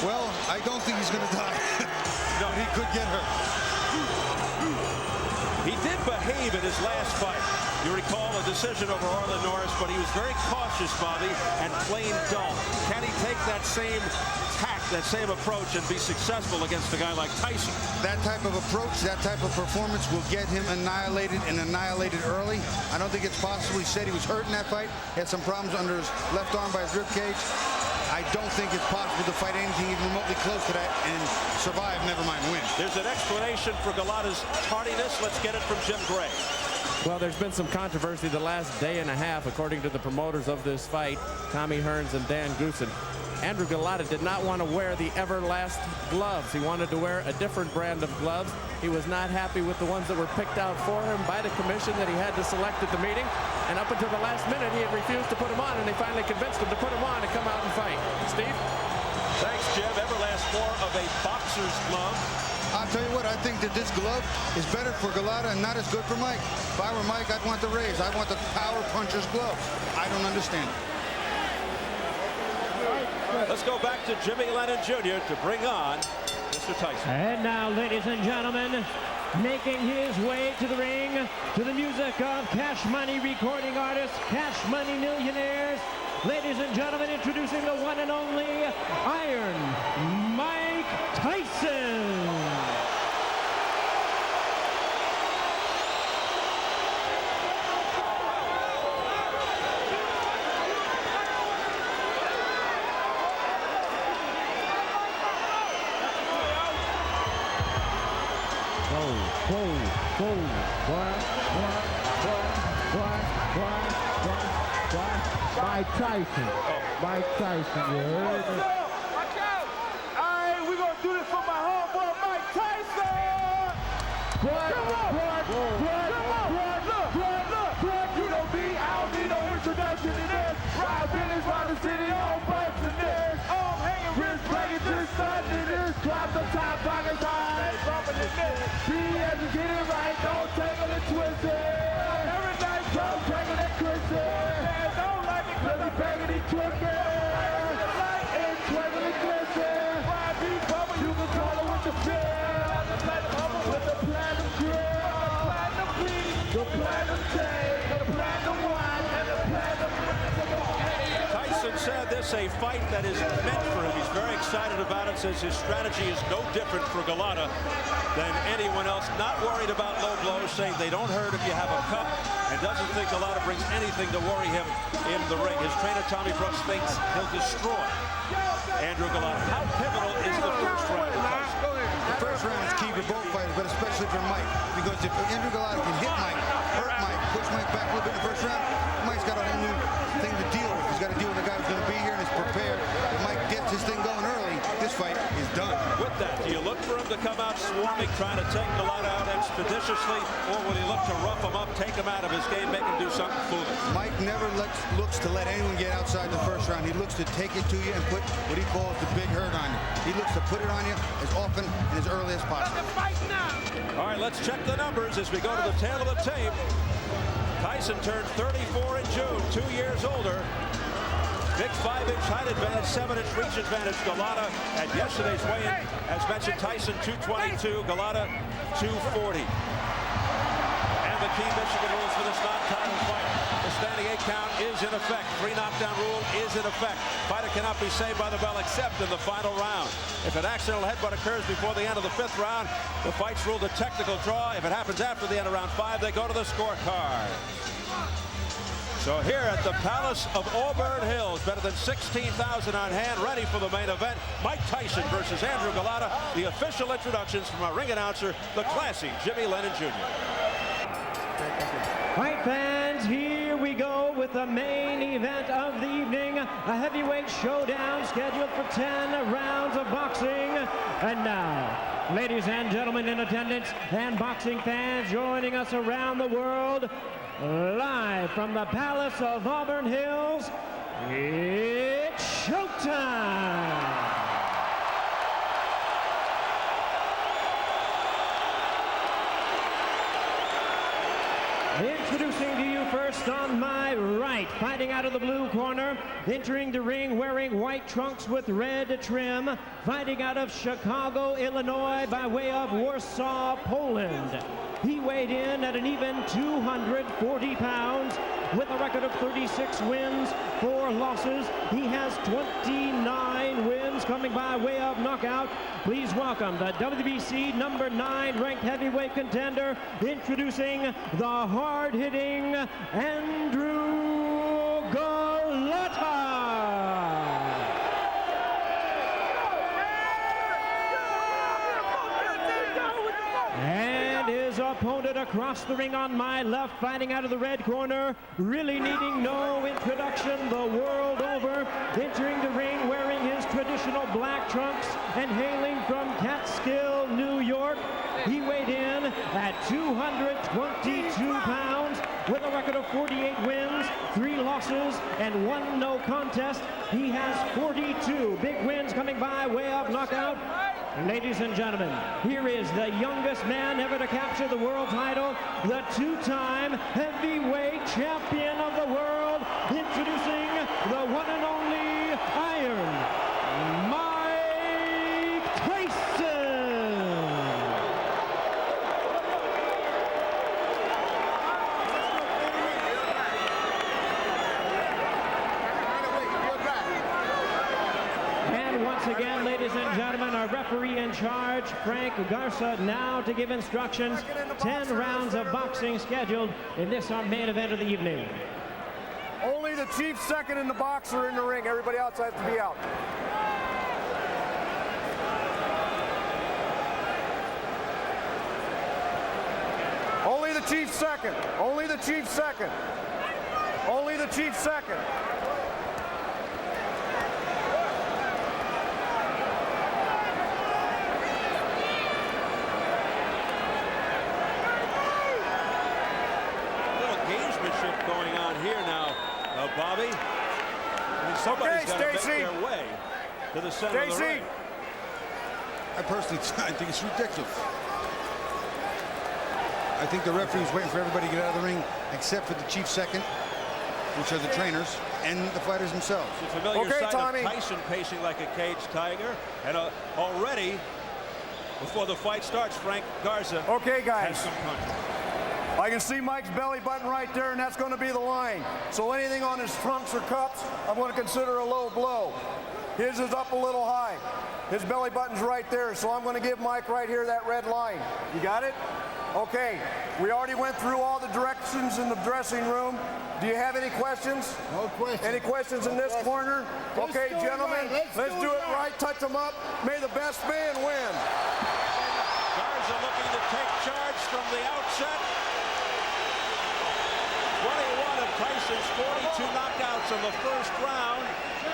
Well, I don't think he's going to die. No, he could get hurt. He did behave in his last fight. You recall a decision over Arlen Norris, but he was very cautious, Bobby, and plain dull. Can he take that same tact, that same approach, and be successful against a guy like Tyson? That type of approach, that type of performance will get him annihilated and annihilated early. I don't think it's possible. He said he was hurt in that fight. He had some problems under his left arm by his rib cage. I don't think it's possible to fight anything even remotely close to that and survive, never mind win. There's an explanation for Golota's tardiness. Let's get it from Jim Gray. Well, there's been some controversy the last day and a half, according to the promoters of this fight, Tommy Hearns and Dan Goossen. Andrew Golota did not want to wear the Everlast gloves. He wanted to wear a different brand of gloves. He was not happy with the ones that were picked out for him by the commission that he had to select at the meeting. And up until the last minute, he had refused to put them on, and they finally convinced him to put them on and come out and fight. Steve? Thanks, Jim. Everlast more of a boxer's glove. I'll tell you what, I think that this glove is better for Golota and not as good for Mike. If I were Mike, I'd want the Rays. I want the power puncher's glove. I don't understand it. Let's go back to Jimmy Lennon Jr. to bring on Mr. Tyson. And now, ladies and gentlemen, making his way to the ring to the music of Cash Money recording artists, Cash Money Millionaires. Ladies and gentlemen, introducing the one and only Iron Mike Tyson. Mike Tyson. Mike Tyson, you heard it? Watch out! Alright, we're gonna do this for my homeboy Mike Tyson! Look! You know me, I don't need no introduction to this. Ride business round the city, all bikes in this. Arm hanging, wrist breaking, this side to this. Drop the top, pockets high, bumping in this. Be as you get it right, don't tangle and twist it. Every night, don't tangle and twist it. Don't like it, cause I'm begging and twisting. And twinkle and glisten. You can call it with the feel. With the platinum grill. The platinum beat. The platinum tape. The platinum wine. And the platinum. Tyson said this a fight that is meant for him. He's very excited about it, says his strategy is no different for Golota than anyone else. Not worried about low blows, saying they don't hurt if you have a cup, and doesn't think Golota brings anything to worry him in the ring. His trainer, Tommy Brooks, thinks he'll destroy Andrew Golota. How pivotal is the first round? The first round is key for both fighters, but especially for Mike. Because if Andrew Golota can hit Mike, hurt Mike, push Mike back a little bit in the first round, Mike's got a whole new thing to deal with. He's got to deal with a guy who's going to be here and is prepared. If Mike gets his thing going early, this fight is done. With that, do you look for him to come out swarming, trying to take Golota out expeditiously, or will he look to rough him up, take him out of his game, make him do something foolish? Mike never looks to let anyone get outside the first round. He looks to take it to you and put what he calls the big hurt on you. He looks to put it on you as often and as early as possible. All right, let's check the numbers as we go to the tail of the tape. Tyson turned 34 in June, 2 years older. Big 5-inch height advantage, 7-inch reach advantage. Golota at yesterday's weigh-in, as mentioned, Tyson 222, Golota 240. And the key Michigan rules for this non-title fight. The standing 8 count is in effect. 3 knockdown rule is in effect. Fighter cannot be saved by the bell except in the final round. If an accidental headbutt occurs before the end of the 5th round, the fight's ruled a technical draw. If it happens after the end of round 5, they go to the scorecard. So here at the Palace of Auburn Hills, better than 16,000 on hand, ready for the main event. Mike Tyson versus Andrew Golota. The official introductions from our ring announcer, the classy Jimmy Lennon Jr. Fight fans, here we go with the main event of the evening. A heavyweight showdown scheduled for 10 rounds of boxing. And now, ladies and gentlemen in attendance and boxing fans joining us around the world, live from the Palace of Auburn Hills, it's showtime! Introducing to you first on my right, fighting out of the blue corner, entering the ring wearing white trunks with red trim, fighting out of Chicago, Illinois, by way of Warsaw, Poland. He weighed in at an even 240 pounds with a record of 36 wins, 4 losses. He has 29 wins coming by way of knockout. Please welcome the WBC number 9 ranked heavyweight contender, introducing the hard-hitting Andrew Golota. And his opponent across the ring on my left, fighting out of the red corner, really needing no introduction the world over, entering the ring wearing his traditional black trunks and hailing from Catskill, New York. He weighed in at 222 pounds with a record of 48 wins, 3 losses, and 1 no contest. He has 42 big wins coming by way of knockout. Ladies and gentlemen, here is the youngest man ever to capture the world title, the 2-time heavyweight champion of the world, introducing the one and only Iron, Mike Tyson. And once again, ladies and gentlemen, our referee in charge, Frank Garza, now to give instructions. 10 rounds of boxing scheduled in this our main event of the evening. Only the chief second and the boxer are in the ring. Everybody else has to be out. Only the chief second. Only the chief second. Only the chief second. Going on here now, Bobby. I mean, somebody's got to make their way to the center of the ring. I personally think it's ridiculous. I think the referee's waiting for everybody to get out of the ring, except for the chief second, which are the trainers, and the fighters themselves. It's a familiar sight of Tyson pacing like a caged tiger, and already, before the fight starts, Frank Garza has some punches. I can see Mike's belly button right there, and that's going to be the line. So anything on his trunks or cups, I'm going to consider a low blow. His is up a little high. His belly button's right there, so I'm going to give Mike right here that red line. You got it? Okay. We already went through all the directions in the dressing room. Do you have any questions? No questions. Any questions in this corner? Okay, gentlemen, let's do it right. Touch them up. May the best man win. Garza looking to take charge from the outset. 21 of Tyson's 42 knockouts in the first round.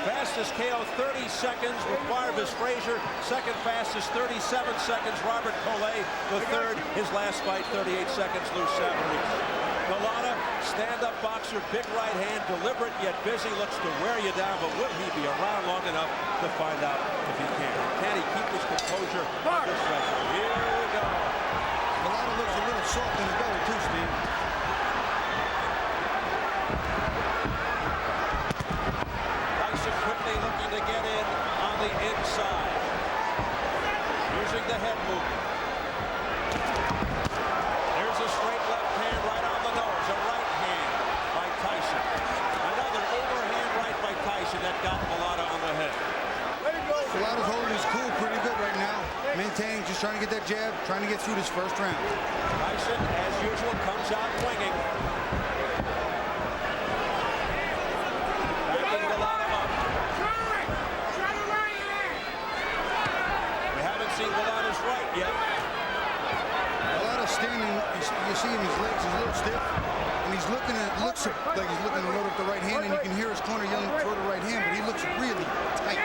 Fastest KO 30 seconds with Marvis Frazier. Second fastest 37 seconds Robert Collet. The third, his last fight 38 seconds Lou Savarese. Golota, stand-up boxer, big right hand, deliberate yet busy, looks to wear you down, but will he be around long enough to find out if he can? Can he keep his composure under pressure? Here we go. Golota looks a little soft in the belly too, Steve. Quickly looking to get in on the inside. Using the head movement. There's a straight left hand right on the nose. A right hand by Tyson. Another overhand right by Tyson that got Golota on the head. Golota's holding his cool pretty good right now. Maintaining, just trying to get that jab, trying to get through this first round. Tyson, as usual, comes out winging. Backing Golota up. See Golota's right yet. Golota standing, you see him, his legs is a little stiff, and he's looking at, looks like he's looking to load up the right hand, and you can hear his corner yelling for the right hand, but he looks really tight.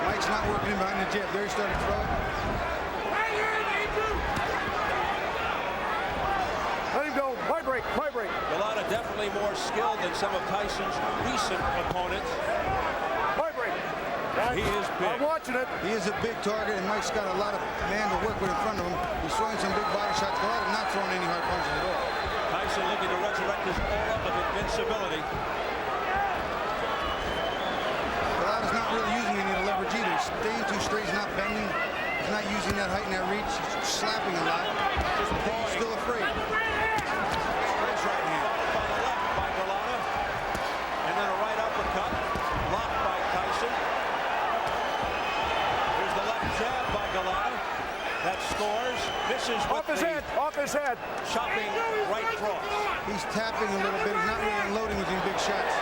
Mike's not working in behind the jab. There he started to throw it. Let him go. Vibrate, vibrate. Golota definitely more skilled than some of Tyson's recent opponents. Vibrate. He is big. I'm watching it. He is a big target, and Mike's got a lot of man to work with in front of him. He's throwing some big body shots. Golota not throwing any hard punches at all. Tyson looking to resurrect his aura of invincibility. Golot's not really using any of the leverage either. He's staying too straight. He's not bending. He's not using that height and that reach. He's slapping a lot. He's still afraid. Nice right hand. By the left by Golota. And then a right uppercut. Blocked by Tyson. Here's the left jab by Golota. That scores. Misses with Off his head. chopping right cross. He's tapping a little bit. He's not really unloading with these big shots.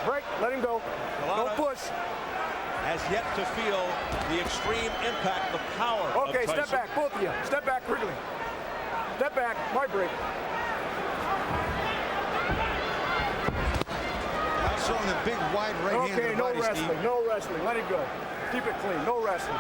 Break, let him go. Golota No push. has yet to feel the extreme impact, the power of Okay, Tyson. step back, both of you. Step back quickly. Step back, my break. He's throwing a big, wide right hand to Okay, the no body, wrestling, Steve. no wrestling. Let it go. Keep it clean, no wrestling.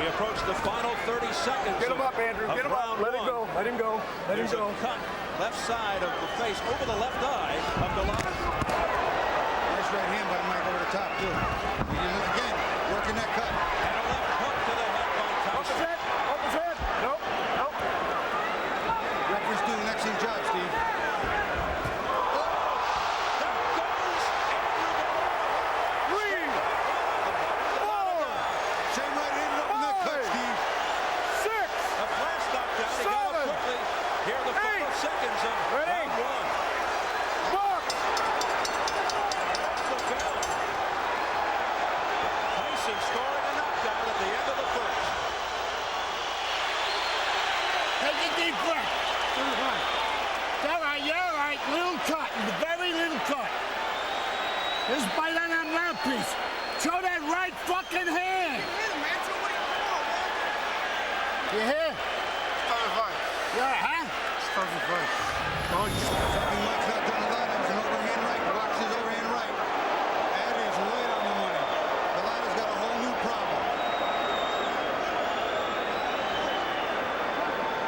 We approach the final 30 seconds. Get him up, Andrew. of Get him up. round Let it one. go. Let him go. Let him There's go. a cut left side of the face over the left eye of Golota. Nice right hand by Mike over the top, too. Again, working that cut. And a left hook to the head by Up his Tyson. head. Up his head. Nope. Nope. Referee's doing an excellent job, Steve. Three. Four. Same right hand up in that cut, Steve. Six. A flash knockdown. He got up Seven. quickly. Here are the final Eight. seconds of Ready. round one. Box. That's the count. Tyson scoring a knockdown at the end of the first. Take a deep breath. You're all right. Little cut, very little cut. Just bite on that mouthpiece. Show that right fucking hand. You hear? Yeah, huh? Something Mike's not done a lot. That was an overhand right. Watch his overhand right. That is right on the money. Golota's got a whole new problem.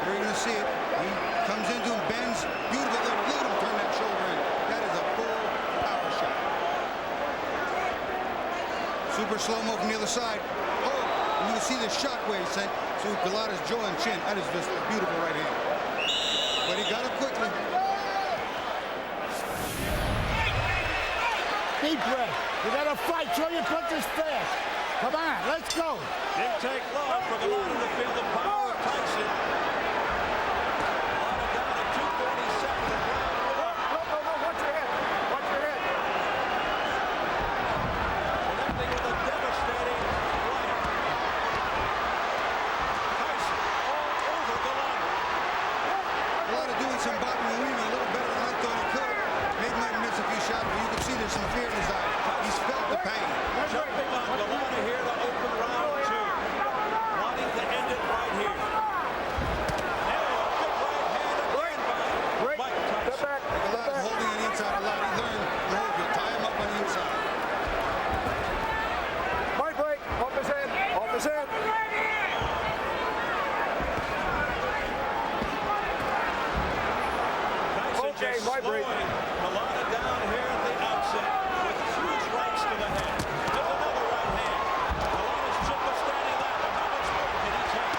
You're going to see it. He comes into him, bends. Beautiful. Look at him turn that shoulder in. That is a full power shot. Super slow-mo from the other side. Oh, and you can see the shockwave sent to Golota's jaw and chin. That is just a beautiful right hand. But he got it quickly. Deep breath. You gotta fight. Show your punches fast. Come on, let's go. Didn't take long for Golota to feel the power of Tyson. Golota down at 2:47 in round one. No. Watch your head. Watch your head. Connecting with a devastating right. Tyson all over Golota. Golota doing some boxing and weaving a little better than I thought he could. Maybe might miss a few shots, but you can see there's some fear in his eye. He's felt the pain. Jumping on Golota here to open round two. Wanting to end it right here. Now a big right hand again by Break. Mike Step Tyson. back. Golota holding on the inside a lot. He learned to hold you. Tie him up on the inside. My break. Off his head. Off his head. Tyson Okay, just my break. slowing Golota down here at the outset with huge rights to the head. There's another right hand. Golota's chin was standing that, but how much more can he take?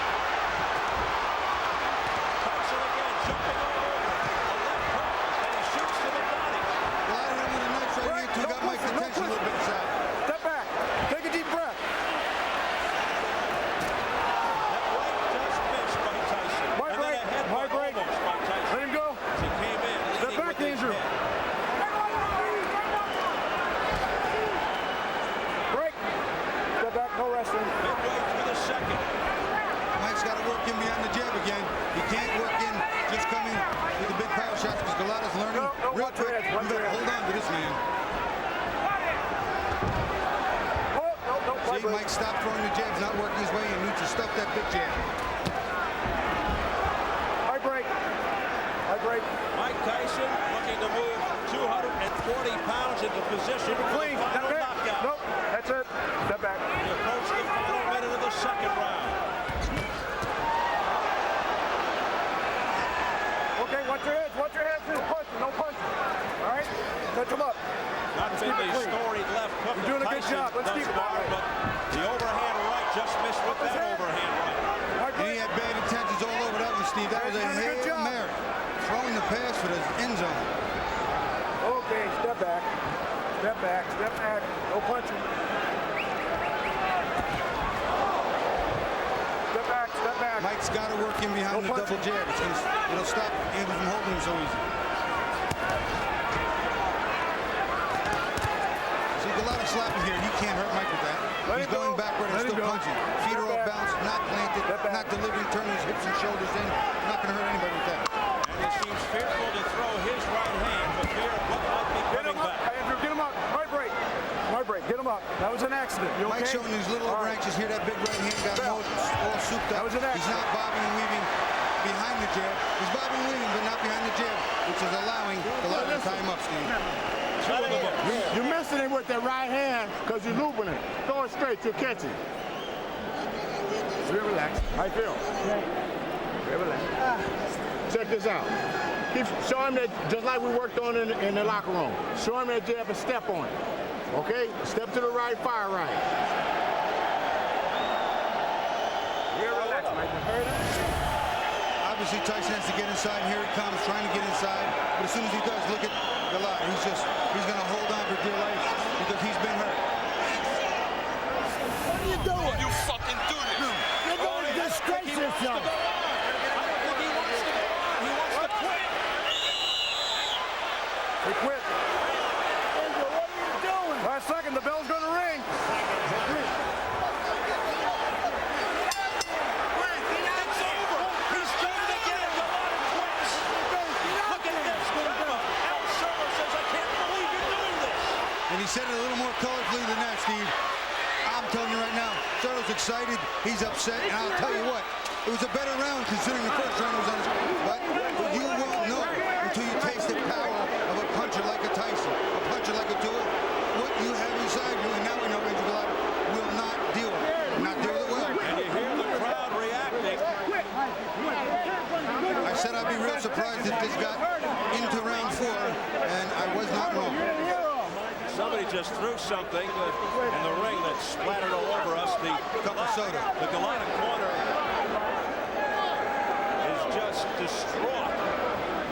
Tyson again jumping all over. A left hook, and he shoots to the body. Golota hit him with a nice right hand, too. Got Mike's attention a little bit inside. Step back. Take a deep breath. That right just missed by Tyson. My And break. then a headbutt My break. almost by Tyson. Let him go. As he came in, Step leading back, with his Andrew. head. Break. Step back. No wrestling. Midway through the second. Mike's got to work in behind the jab again. He can't work in just coming with the big power shots because Golota's learning No, real watch your quick. head, You watch your got to head. hold on to this man. Oh, no. My See, break. Mike stopped throwing the jabs, not working his way, and needs to stuff that big jab. My break. My break. Mike Tyson looking to move 240 pounds into position Keep it for clean. the final That's it. knockout. Nope. That's it. Step back. We approach the final minute of the second round. Okay, watch your heads. Watch your heads. No punching. No punching. All right? Touch him up. Not Let's been keep it the clean. storied left hook You're doing a of good Tyson job. Let's thus keep it far, that way. but the overhand right just missed with Up his that head. overhand right. My And he break. had bad intentions all over Steve. That was a Hail Mary. Throwing the pass for the end zone. Okay, step back. Step back. Step back. No punching. Step back. Step back. Mike's got to work in behind the double jab. It'll stop Andrew from holding him so easy. See, Golota slapping here. He can't hurt Mike with that. He's going backward and still punching. Feet are off balance, not planted, not delivering, turning his hips and shoulders in. Not going to hurt anybody with that. And he seems fearful to throw his right hand for fear of what might be coming back. Andrew, get him up. Right break. Right break. Get him up. That was an accident. You okay? Mike's showing these little over anxious here. That big right hand got him all souped up. That was an accident. He's not bobbing and weaving behind the jab. He's bobbing and weaving, but not behind the jab, which is allowing Golota to tie him up, Steve. You're missing it with that right hand because you're looping it. Throw it straight. You're catching. Real relax. How you feel? Real relax. Check this out. Show him that just like we worked on in the locker room. Show him that jab and step on it. Okay? Step to the right, fire right. Real relax, Mike. Obviously, Tyson has to get inside, and here he comes, trying to get inside. But as soon as he does, look at Golota. He's going to hold on for dear life because he's been hurt. What are you doing? You fucking do this. You're going to disgrace yourself. I don't think he wants to go on. He wants to quit. He quit. Andrew, what are you doing? Last second, the bell's going to ring. He's done it again. Golota quits. Look at this. Al Server says, I can't believe you're doing this. And he said it a little more colorfully than that, Steve. I'm telling you right now, Serto's excited. He's upset. And I'll tell you what, it was a better round considering the first round was on his. But you won't know until you taste the power of a puncher like a Tyson, a puncher like a Tua. What you have inside you, and now we know Andrew Golota will not deal with it. Not deal with it well. And you hear the crowd reacting. I said I'd be real surprised if this got into round 4, and I was not wrong. Somebody just threw something in the ring that splattered all over us. The Cup of soda. The Golota corner is just distraught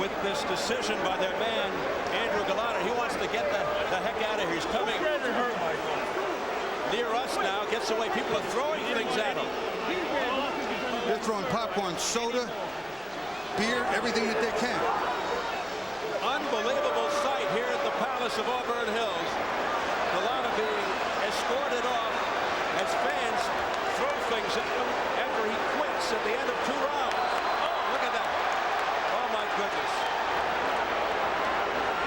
with this decision by their man, Andrew Golota. He wants to get the heck out of here. He's coming near us now, gets away. People are throwing things at him. They're throwing popcorn, soda, beer, everything that they can. Unbelievable sight here at the Palace of Auburn Hills. Golota being escorted off as fans throw things at him after he quits at the end of 2 rounds. Oh, look at that. Oh, my goodness.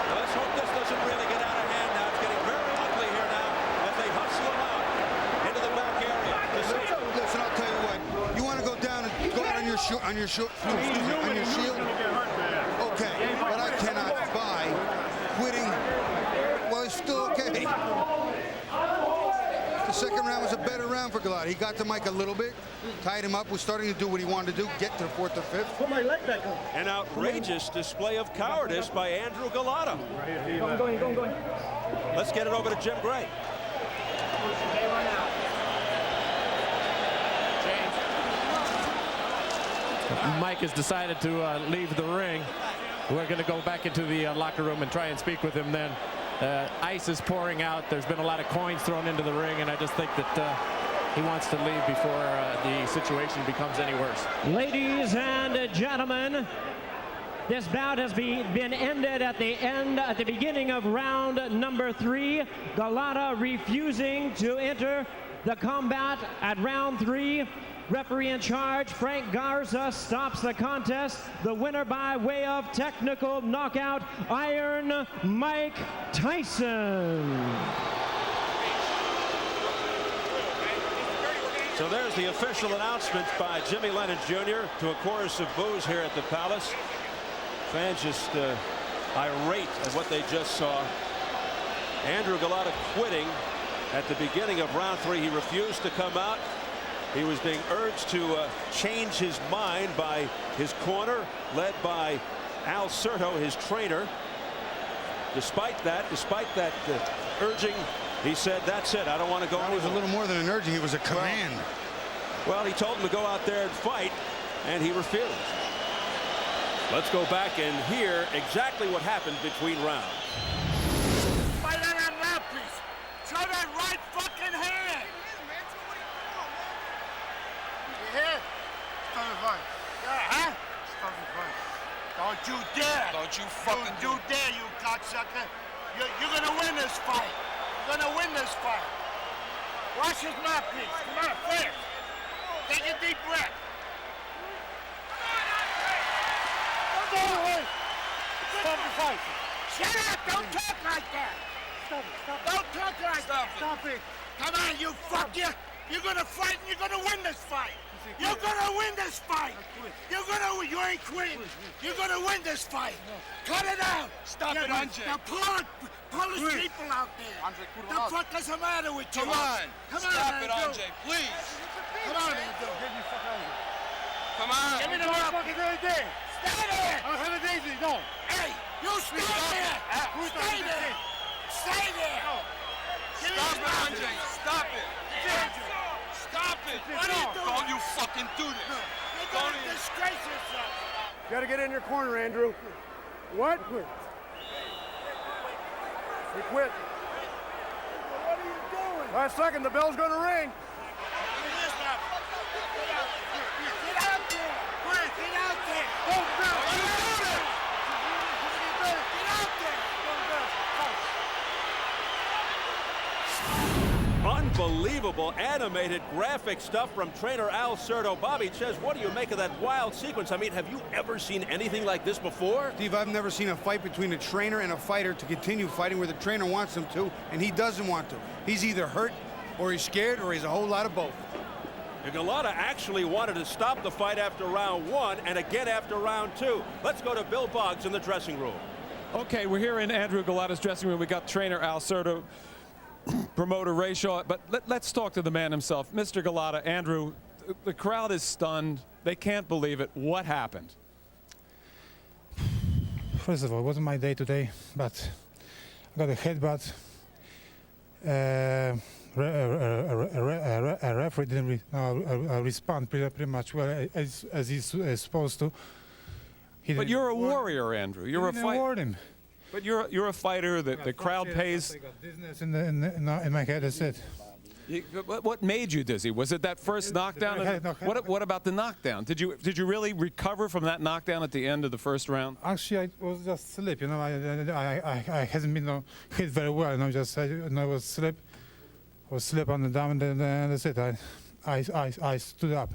Well, let's hope this doesn't really get out of hand now. It's getting very ugly here now as they hustle him out into the back area. Listen, I'll tell you what. You want to go down and go out on your shield? Okay, but I cannot buy quitting. Well, it's still okay. The second round was a better round for Golota. He got to Mike a little bit, tied him up, was starting to do what he wanted to do, get to the 4th or 5th. Put my leg back on. An outrageous display of cowardice by Andrew Golota. Going. Let's get it over to Jim Gray. Mike has decided to leave the ring. We're going to go back into the locker room and try and speak with him then. Ice is pouring out. There's been a lot of coins thrown into the ring, and I just think that he wants to leave before the situation becomes any worse. Ladies and gentlemen, this bout has been ended at the beginning of round number 3. Golota refusing to enter the combat at round 3. Referee in charge, Frank Garza, stops the contest. The winner by way of technical knockout, Iron Mike Tyson. So there's the official announcement by Jimmy Lennon Jr. to a chorus of boos here at the Palace. Fans just irate at what they just saw. Andrew Golota quitting at the beginning of round 3. He refused to come out. He was being urged to change his mind by his corner, led by Al Serto, his trainer. Despite that urging, he said, that's it, I don't want to go. That was a little more than an urging, it was a command. Well, he told him to go out there and fight, and he refused. Let's go back and hear exactly what happened between rounds. Fight on that mouthpiece. Show that right fucking hand. You hear? Stop the fight. Yeah, huh? Stop the fight. Don't you dare. Don't you fucking you dare, you cocksucker. You're gonna win this fight. You're gonna win this fight. Wash his mouthpiece. Come on, fast. Take a deep breath. Stop the fight. Shut up! Don't talk like that! Stop it! Don't talk like that! Stop it! Come on, you fuck you! You're gonna fight and you're gonna win this fight! You're gonna win this fight! You ain't quitting! You're gonna win this fight! Cut it out! Stop it, Andre! Now pull his people out there! Andre, The fuck is the matter with you? Come on! Come on, Stop it, Andrew. Andre, please! Come on, Andrew! Come on! Give me the motherfucking idea! Stay there! I'll have it easy, no. Hey, you stay there! Stay there! Stay there! Give me Stop his it, mouth. Andre! Stop it! Stop it! What are you doing? Don't you fucking do this! You're gonna disgrace yourself! You gotta get in your corner, Andrew. What? He quit. What are you doing? Last second, the bell's gonna ring. Get out there! Quick, get out there! Oh, no. Get out there! Unbelievable animated graphic stuff from trainer Al Certo. Bobby Ches, what do you make of that wild sequence? I mean, have you ever seen anything like this before? Steve, I've never seen a fight between a trainer and a fighter to continue fighting where the trainer wants him to, and he doesn't want to. He's either hurt, or he's scared, or he's a whole lot of both. And Golota actually wanted to stop the fight after round 1 and again after round 2. Let's go to Bill Boggs in the dressing room. Okay, we're here in Andrew Golota's dressing room. We got trainer Al Certo, promoter Ray Shaw, but let's talk to the man himself. Mr. Golota, Andrew, the crowd is stunned. They can't believe it. What happened? First of all, it wasn't my day today, but I got a headbutt. A referee didn't respond pretty much well as he's supposed to. But you're a warrior, Andrew. You're a fighter. But you're a fighter. The crowd pays. I got dizziness in my head. That's it. What made you dizzy? Was it that first knockdown? What about the knockdown? Did you really recover from that knockdown at the end of the first round? Actually, I was just sleep. You know, I hasn't been hit very well. You know, just I was sleep on the down, and then that's it. I stood up.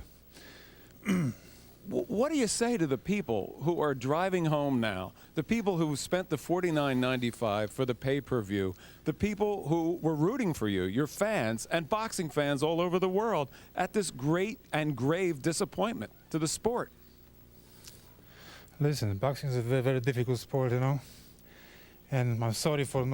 What do you say to the people who are driving home now, the people who spent the $49.95 for the pay-per-view, the people who were rooting for you, your fans, and boxing fans all over the world, at this great and grave disappointment to the sport? Listen, boxing is a very, very difficult sport, you know. And I'm sorry for